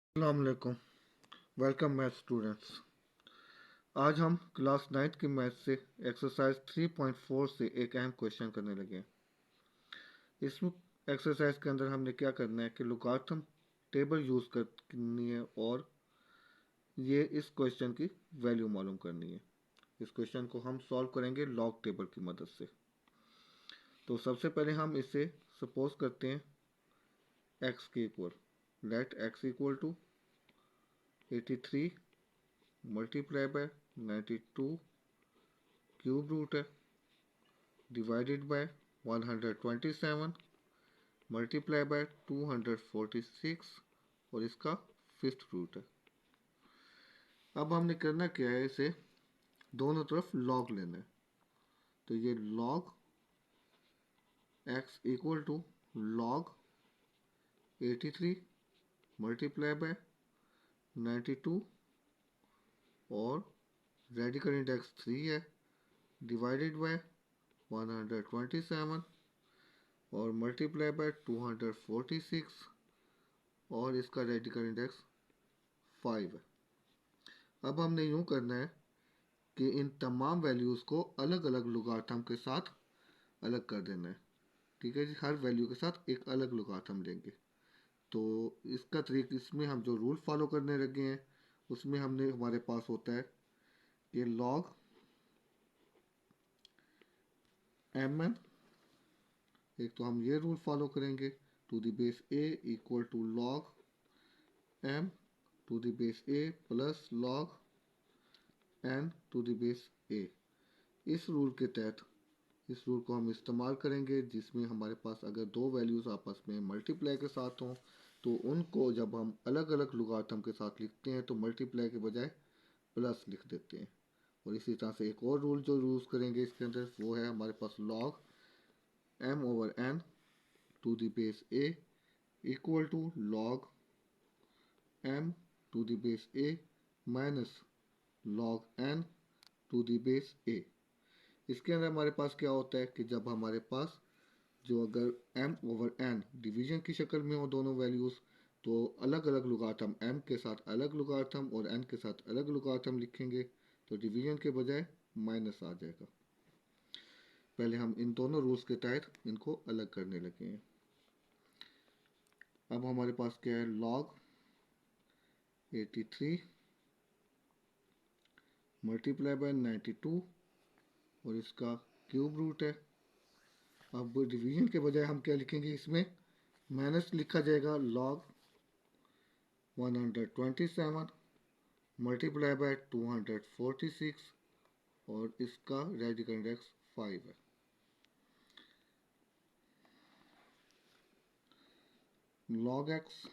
अस्सलामुअलैकुम। Welcome math students. आज हम क्लास 9th की मैथ से एक्सरसाइज 3.4 से एक अहम क्वेश्चन करने लगे हैं। इस एक्सरसाइज के अंदर हमने क्या करना है कि लोगारिथम टेबल यूज़ करनी है और ये इस क्वेश्चन की वैल्यू मालूम करनी है। इस क्वेश्चन को हम सॉल्व करेंगे लॉग टेबल की मदद से। तो सबसे पहले हम इसे सपोज करते हैं x के equal. Let x equal to 83 multiply by 92 cube root है डिवाइडेड बाय 127 मल्टीप्लाई बाय 246 और इसका फिफ्थ रूट है। अब हमने करना क्या है, इसे दोनों तरफ लॉग लेना है। तो ये log x equal to log 83 multiply by 92 और रेडिकल इंडेक्स 3 है डिवाइडेड बाय 127 और मल्टीप्लाई बाय 246 और इसका रेडिकल इंडेक्स 5 है। अब हमने यूँ करना है कि इन तमाम वैल्यूज़ को अलग अलग लोगारिथम के साथ अलग कर देना है। ठीक है जी, हर वैल्यू के साथ एक अलग लोगारिथम लेंगे। तो इसका तरीका, इसमें हम जो रूल फॉलो करने लगे हैं उसमें हमारे पास होता है कि लॉग एम एन, एक तो हम ये रूल फॉलो करेंगे to the base A equal to log M to the base A plus log N to the base A. इस रूल के तहत इस रूल को हम इस्तेमाल करेंगे जिसमें हमारे पास अगर दो वैल्यूज़ आपस में मल्टीप्लाई के साथ हों तो उनको जब हम अलग अलग लोगारिथम के साथ लिखते हैं तो मल्टीप्लाई के बजाय प्लस लिख देते हैं। और इसी तरह से एक और रूल जो यूज़ करेंगे इसके अंदर वो है हमारे पास log M over N to the base A equal to log M to the base A minus log N to the base A. इसके अंदर हमारे पास क्या होता है कि जब हमारे पास जो अगर m ओवर n डिवीजन की शक्ल में हो दोनों वैल्यूज़ तो अलग अलग लोगारिथम m के साथ अलग लोगारिथम और n के साथ अलग लोगारिथम लिखेंगे तो डिवीजन के बजाय माइनस आ जाएगा। पहले हम इन दोनों रूल्स के तहत इनको अलग करने लगे हैं। अब हमारे पास क्या है, लॉग 83 मल्टीप्लाई बाय 92 और इसका क्यूब रूट है। अब डिवीजन के बजाय हम क्या लिखेंगे, इसमें माइनस लिखा जाएगा लॉग 127 मल्टीप्लाई बाय 246 और इसका रेडिकल इंडेक्स 5 है। Log x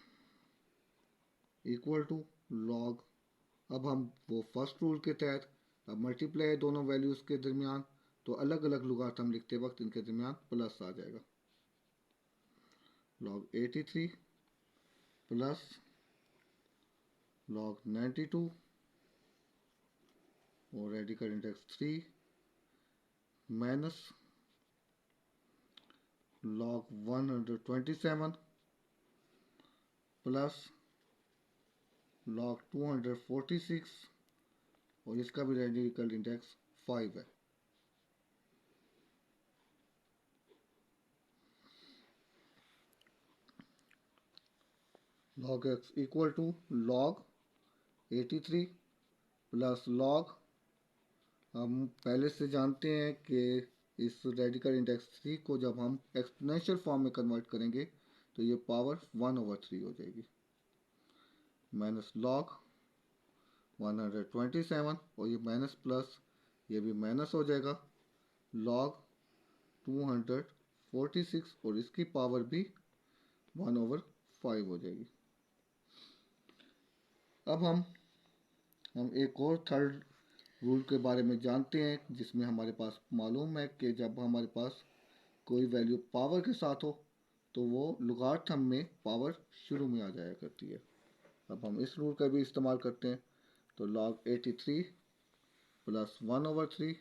equal to log, अब हम वो फर्स्ट रूल के तहत अब मल्टीप्लाई दोनों वैल्यूज़ के दरमियान तो अलग अलग लोगारिथम लिखते वक्त इनके दरमियान प्लस आ जाएगा। लॉग 83 प्लस लॉग 92 और radical index 3 minus log 127 plus log 246 और इसका भी रेडिकल इंडेक्स 5 है। Log x equal to log 83 plus log, हम पहले से जानते हैं कि इस रेडिकल इंडेक्स 3 को जब हम एक्सपोनेंशियल फॉर्म में कन्वर्ट करेंगे तो ये पावर 1/3 हो जाएगी माइनस लॉग 127 और ये माइनस प्लस ये भी माइनस हो जाएगा लॉग 246 और इसकी पावर भी 1/5 हो जाएगी। अब हम एक और थर्ड रूल के बारे में जानते हैं जिसमें हमारे पास मालूम है कि जब हमारे पास कोई वैल्यू पावर के साथ हो तो वो लोगारिथम में पावर शुरू में आ जाया करती है। अब हम इस रूल का भी इस्तेमाल करते हैं। तो log 83 plus 1/3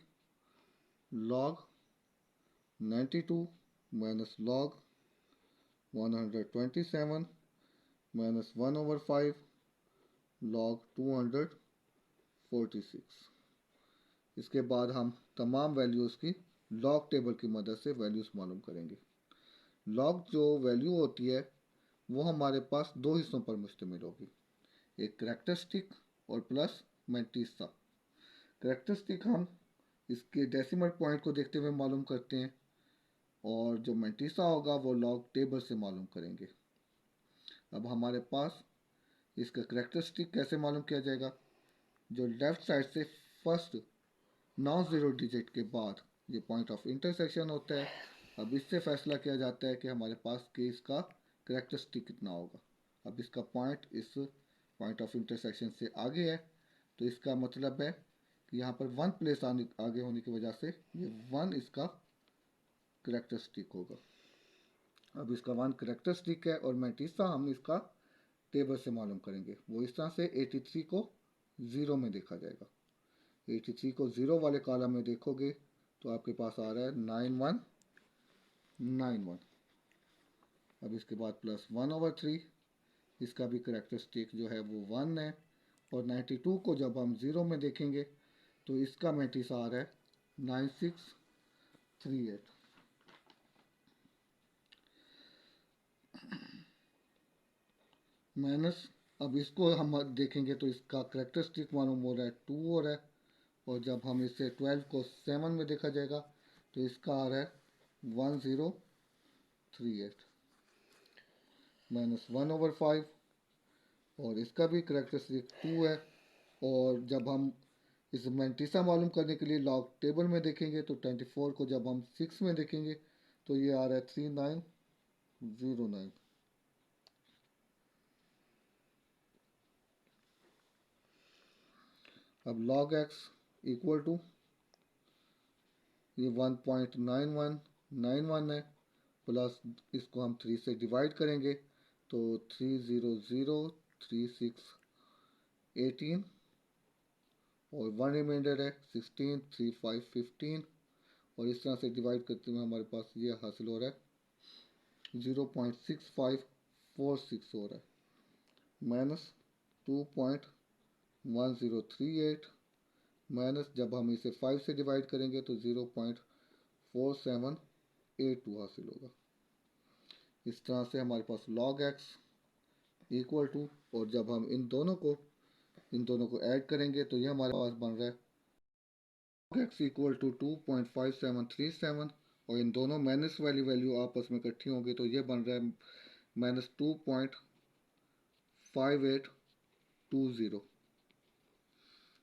log 92 minus log 127 minus 1/5 log 246। इसके बाद हम तमाम वैल्यूज़ की लॉग टेबल की मदद से वैल्यूज़ मालूम करेंगे। लॉग जो वैल्यू होती है वो हमारे पास दो हिस्सों पर मुश्तमिल होगी, एक करेक्टरिस्टिक और प्लस मैंटिसा। करेक्टरिस्टिक हम इसके डेसिमल पॉइंट को देखते हुए मालूम करते हैं और जो मैंटिसा होगा वो लॉग टेबल से मालूम करेंगे। अब हमारे पास इसका करेक्टरिस्टिक कैसे मालूम किया जाएगा, जो लेफ्ट साइड से फर्स्ट नॉन ज़ीरो डिजिट के बाद ये पॉइंट ऑफ इंटरसेक्शन होता है। अब इससे फैसला किया जाता है कि हमारे पास के इसका करेक्टरिस्टिक कितना होगा। अब इसका पॉइंट इस पॉइंट ऑफ इंटरसेक्शन से आगे है, तो इसका मतलब है कि यहाँ पर वन प्लेस आगे होने की वजह से ये वन इसका करेक्टरिस्टिक होगा। अब इसका वन करेक्टरिस्टिक है और मैंटिसा हम इसका टेबल से मालूम करेंगे। वो इस तरह से 83 को ज़ीरो में देखा जाएगा। 83 को ज़ीरो वाले कॉलम में देखोगे तो आपके पास आ रहा है 9191। अब इसके बाद प्लस 1/3, इसका भी करेक्टरिस्टिक जो है वो 1 है। और 92 को जब हम ज़ीरो में देखेंगे तो इसका मैंटिसा आ रहा है 9638। माइनस, अब इसको हम देखेंगे तो इसका करेक्टरिस्टिक मालूम हो रहा है 2 हो रहा है। और जब हम इसे 12 को 7 में देखा जाएगा तो इसका आ रहा है 1038 -1/5। और इसका भी करेक्टरिस्टिक 2 है। और जब हम इस मैंटिसा मालूम करने के लिए लॉग टेबल में देखेंगे तो 24 को जब हम 6 में देखेंगे तो ये आ रहा है 3909। अब log x इक्वल टू ये 1.9191 है, प्लस इसको हम 3 से डिवाइड करेंगे तो 3003618 और 1 रिमाइंडर है 16 3515। और इस तरह से डिवाइड करते हुए हमारे पास ये हासिल हो रहा है 0.6546 हो रहा है, माइनस 2.1038 माइनस जब हम इसे 5 से डिवाइड करेंगे तो 0.4782 हासिल होगा। इस तरह से हमारे पास log x इक्वल टू, और जब हम इन दोनों को ऐड करेंगे तो ये हमारे पास बन रहा है log x इक्वल टू 2.5737। और इन दोनों माइनस वाली वैल्यू आपस में इकट्ठी होंगी तो ये बन रहा है -2.5820।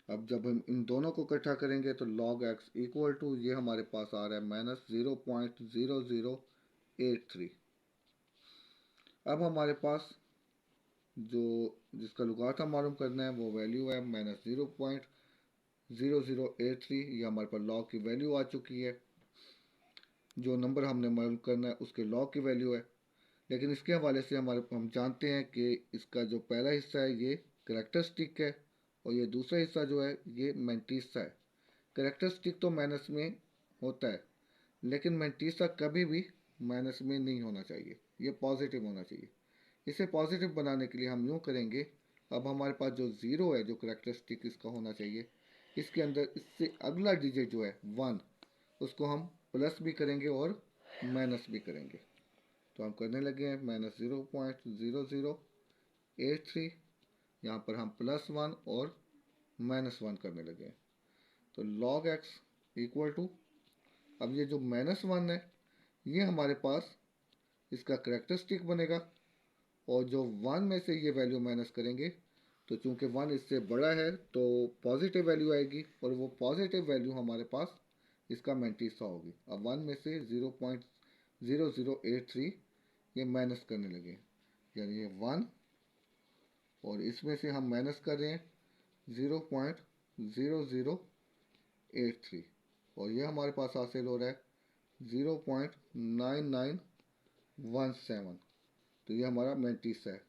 अब जब हम इन दोनों को इकट्ठा करेंगे तो log x इक्वल टू ये हमारे पास आ रहा है -0.0083। अब हमारे पास जो जिसका लुगाता मालूम करना है वो वैल्यू है -0.0083। ये हमारे पास log की वैल्यू आ चुकी है। जो नंबर हमने मालूम करना है उसके log की वैल्यू है। लेकिन इसके हवाले से हम जानते हैं कि इसका जो पहला हिस्सा है ये करेक्टरिस्टिक है और ये दूसरा हिस्सा जो है ये मैंटिसा है। करेक्टरिस्टिक तो माइनस में होता है, लेकिन मैंटिसा कभी भी माइनस में नहीं होना चाहिए, ये पॉजिटिव होना चाहिए। इसे पॉजिटिव बनाने के लिए हम यूँ करेंगे, अब हमारे पास जो ज़ीरो है जो करेक्टरिस्टिक इसका होना चाहिए, इसके अंदर इससे अगला डिजिट जो है 1 उसको हम प्लस भी करेंगे और माइनस भी करेंगे। तो हम करने लगे हैं -0.0083, यहाँ पर हम +1 और -1 करने लगे हैं। तो log x इक्वल टू, अब ये जो -1 है ये हमारे पास इसका करेक्टरिस्टिक बनेगा और जो 1 में से ये वैल्यू माइनस करेंगे तो चूंकि 1 इससे बड़ा है तो पॉजिटिव वैल्यू आएगी और वो पॉजिटिव वैल्यू हमारे पास इसका मैंटिसा होगी। अब 1 में से 0.0083 ये माइनस करने लगे, यानी ये 1 और इसमें से हम माइनस कर रहे हैं 0.0083 और ये हमारे पास हासिल हो रहा है 0.9917। तो ये हमारा मैंटिसा है,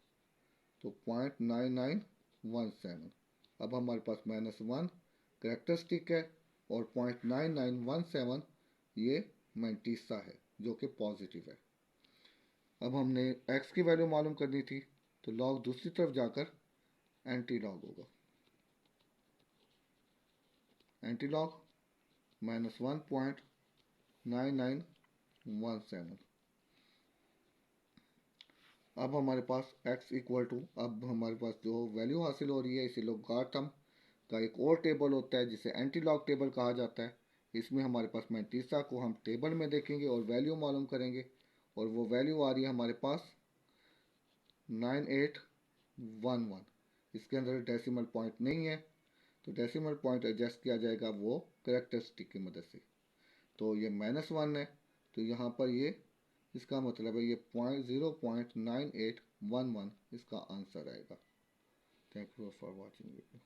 तो 0.9917। अब हमारे पास -1 करेक्टरिस्टिक है और 0.9917 ये मैंटिसा है जो कि पॉजिटिव है। अब हमने x की वैल्यू मालूम करनी थी तो log दूसरी तरफ जाकर एंटी लॉग होगा, एंटी लॉग -1.9917। अब हमारे पास x इक्वल टू, अब हमारे पास जो वैल्यू हासिल हो रही है इसे लॉगरिथम का एक और टेबल होता है जिसे एंटी लॉग टेबल कहा जाता है। इसमें हमारे पास मैंतीसा को हम टेबल में देखेंगे और वैल्यू मालूम करेंगे, और वो वैल्यू आ रही है हमारे पास 9811। इसके अंदर डेसिमल पॉइंट नहीं है, तो डेसिमल पॉइंट एडजस्ट किया जाएगा वो करेक्टरिस्टिक की मदद से। तो ये -1 है, तो यहाँ पर ये इसका मतलब है ये 0.9811 इसका आंसर आएगा। Thank you for watching video.